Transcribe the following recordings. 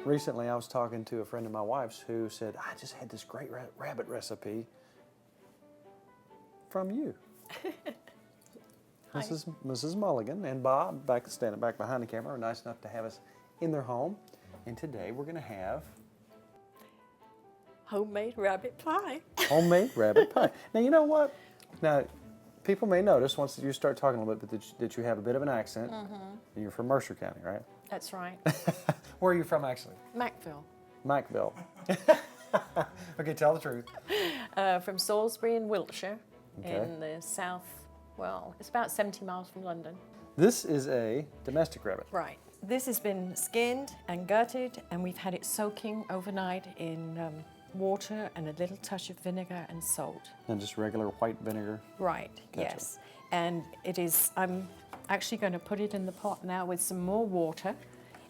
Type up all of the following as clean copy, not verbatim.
Recently, I was talking to a friend of my wife's who said, I just had this great rabbit recipe from you. Mrs. Mulligan and Bob, standing back behind the camera, are nice enough to have us in their home. And today we're going to have homemade rabbit pie. Homemade rabbit pie. Now, you know what? Now, people may notice once you start talking a little bit that you have a bit of an accent. Mm-hmm. You're from Mercer County, right? That's right. Where are you from, actually? Mackville. Mackville. Okay, tell the truth. From Salisbury in Wiltshire, okay. in the south. Well, it's about 70 miles from London. This is a domestic rabbit. Right. This has been skinned and gutted, and we've had it soaking overnight in water and a little touch of vinegar and salt. And just regular white vinegar? Right, gotcha. Yes. And it is, I'm actually going to put it in the pot now with some more water,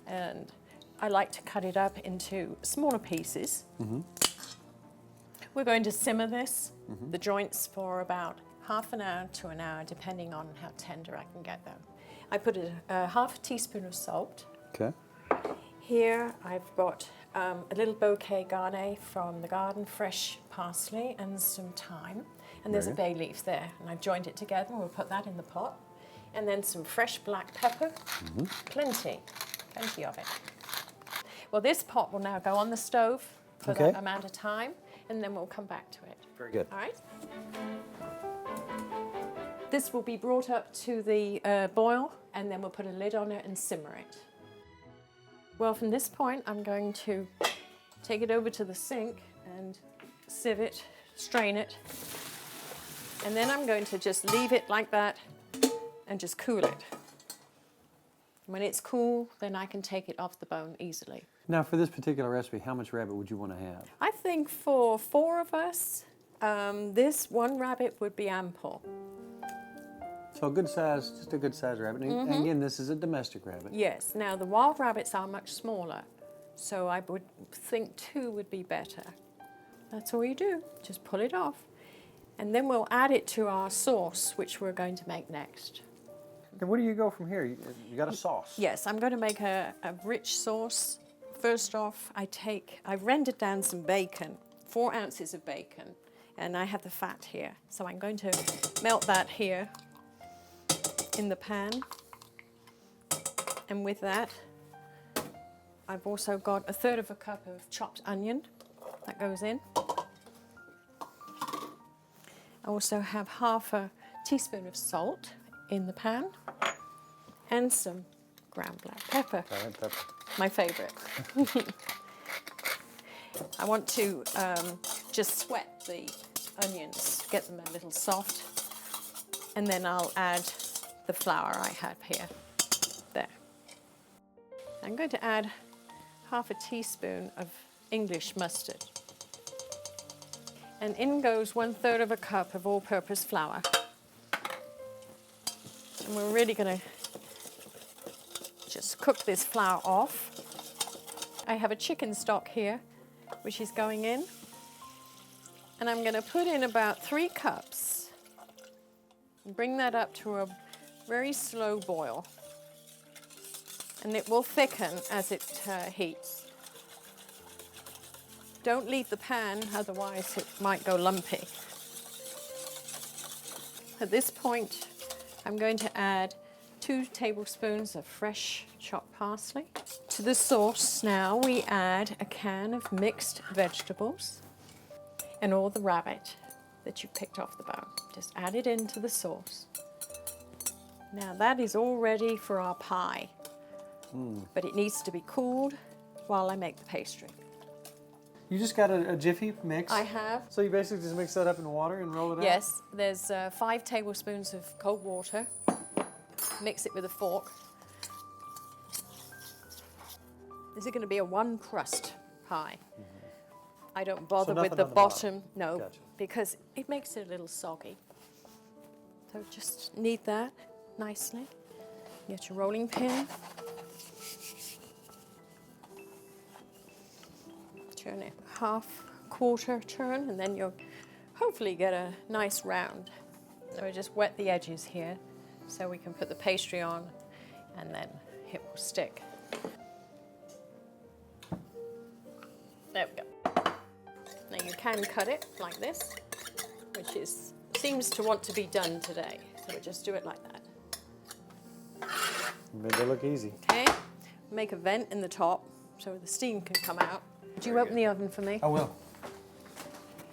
and I like to cut it up into smaller pieces. Mm-hmm. We're going to simmer this, the joints, for about half an hour to an hour, depending on how tender I can get them. I put a half a teaspoon of salt. Okay. Here I've got a little bouquet garni from the garden, fresh parsley and some thyme. And there's a bay leaf there. And I've joined it together, and we'll put that in the pot. And then some fresh black pepper, plenty of it. Well, this pot will now go on the stove for that amount of time, and then we'll come back to it. Very good. All right? This will be brought up to the boil, and then we'll put a lid on it and simmer it. Well, from this point, I'm going to take it over to the sink and sieve it, strain it, and then I'm going to just leave it like that and just cool it. When it's cool, then I can take it off the bone easily. Now, for this particular recipe, how much rabbit would you want to have? I think for 4 of us, this one rabbit would be ample. So a good size, just a good size rabbit. And again, this is a domestic rabbit. Yes. Now, the wild rabbits are much smaller, so I would think 2 would be better. That's all you do. Just pull it off. And then we'll add it to our sauce, which we're going to make next. And where do you go from here? You got a sauce. Yes, I'm going to make a rich sauce. First off, I've rendered down some bacon, 4 ounces of bacon, and I have the fat here. So I'm going to melt that here in the pan. And with that, I've also got 1/3 of a cup of chopped onion that goes in. I also have half a teaspoon of salt in the pan and some ground black pepper. My favorite. I want to just sweat the onions, get them a little soft, and then I'll add the flour I have here. There. I'm going to add half a teaspoon of English mustard. And in goes 1/3 of a cup of all-purpose flour. And we're really going to just cook this flour off. I have a chicken stock here, which is going in. And I'm going to put in about 3 cups. And bring that up to a very slow boil. And it will thicken as it heats. Don't leave the pan, otherwise it might go lumpy. At this point, I'm going to add 2 tablespoons of fresh chopped parsley. To the sauce now, we add a can of mixed vegetables and all the rabbit that you picked off the bone. Just add it into the sauce. Now that is all ready for our pie, but it needs to be cooled while I make the pastry. You just got a Jiffy mix? I have. So you basically just mix that up in water and roll it out? Yes, there's 5 tablespoons of cold water. Mix it with a fork. This is going to be a 1 crust pie. I don't bother with the bottom, no, Gotcha. because it makes it a little soggy. So just knead that nicely. Get your rolling pin. Turn it quarter turn, and then you'll hopefully get a nice round. So we just wet the edges here so we can put the pastry on, and then it will stick. There we go. Now you can cut it like this, which seems to want to be done today. So we just do it like that. Made it look easy. Okay. Make a vent in the top so the steam can come out. Would you open the oven for me? I will.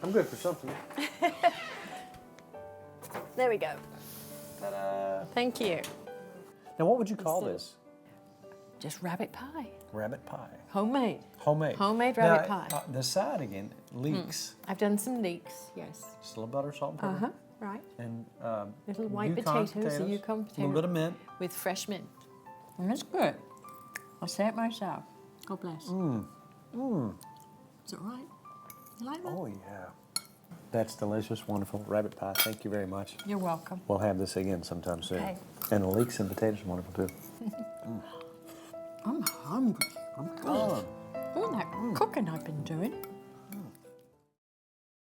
I'm good for something. There we go. Ta-da! Thank you. Now, what would you call this? Just rabbit pie. Rabbit pie. Homemade. Homemade. Homemade rabbit Now, pie. The side again, leeks. I've done some leeks, yes. Just a little butter, salt, and pepper. Right. And Little white Yukon potatoes, the Yukon A little bit of mint. with fresh mint. And it's good. I'll say it myself. God bless. Is it right? You like that? Oh, yeah. That's delicious, wonderful. Rabbit pie, thank you very much. You're welcome. We'll have this again sometime soon. Okay. And the leeks and potatoes are wonderful, too. I'm hungry. I'm good. All that cooking I've been doing.